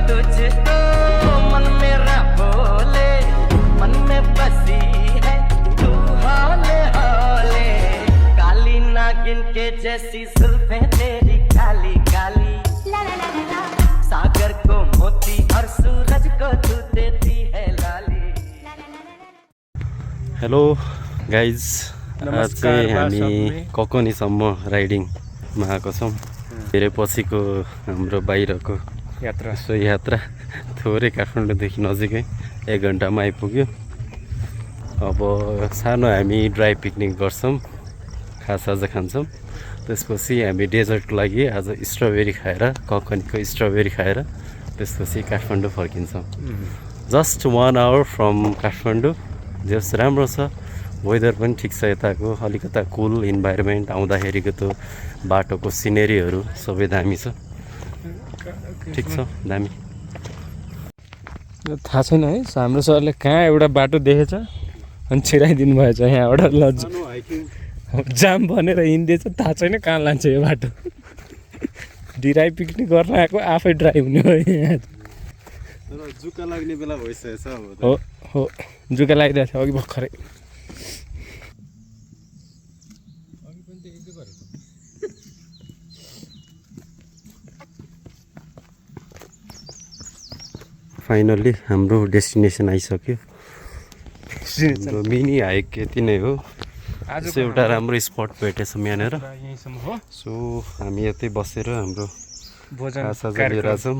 तुझको मन मेरा बोले मन में बसी है तू हौले हौले काली नागिन के जैसी जुल्फें तेरी काली काली सागर को मोती और सूरज को तू देती है लाली। हेलो गाइज, आज चाहिँ हामी ककनीसम्म राइडिङमा आएको छौँ। धेरै पछिको हाम्रो बाहिरको यात्रा थोरै काठमाडौँदेखि नजिकै 1 घन्टामा आइपुग्यो। अब सानो हामी ड्राई पिकनिक गर्छौँ, खाजासाजा खान्छौँ। त्यसपछि हामी डेजर्टको लागि आज स्ट्रबेरी खाएर, ककनीको स्ट्रबेरी खाएर त्यसपछि काठमाडौँ फर्किन्छौँ। Just 1 hour from Kathmandu. जस राम्रो छ, वेदर पनि ठिक छ, यताको अलिकता कुल इन्भाइरोमेन्ट, आउँदाखेरिको त्यो बाटोको सिनेरीहरू सबै दामी छ, ठिक छ, दामी। थाहा छैन है, हाम्रो सरले कहाँ एउटा बाटो देखेछ अनि छिराइदिनु भएछ। यहाँबाट लज जाम भनेर हिँड्दैछ, थाहा छैन कहाँ लान्छ यो बाटो। ड्राई पिकनिक गर्न आएको आफै ड्राई हुने हो यहाँ। जुका लाग्ने बेला भइसकेछ। हो जुका लागिरहेको थियो अघि भर्खरै। फाइनल्ली हाम्रो डेस्टिनेसन आइसक्यो। हाम्रो मिनी हाइक यति नै हो। आज एउटा राम्रो स्पट भेटेछौँ यहाँनिर। सो हामी यतै बसेर हाम्रो खाजासाजा लिएर छौँ।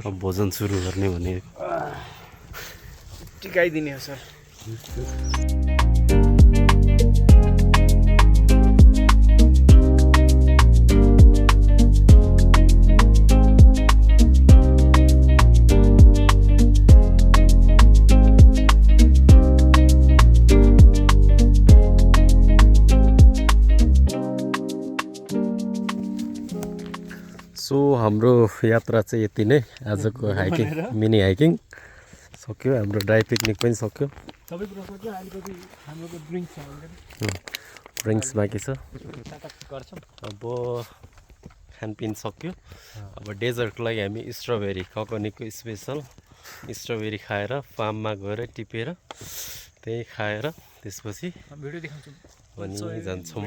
अब भोजन सुरु गर्ने भने टिकाइदिने हो सर। सो हाम्रो यात्रा चाहिँ यति नै। आजको हाइकिङ, मिनी हाइकिङ सक्यो, हाम्रो ड्राई पिकनिक पनि सक्यो। ड्रिङ्क्स बाँकी छ। अब खानपिन सक्यो। अब डेजर्टको लागि हामी स्ट्रबेरी, ककनीको स्पेसल स्ट्रबेरी खाएर फार्ममा गएर टिपेर त्यही खाएर त्यसपछि अनि जान्छौँ।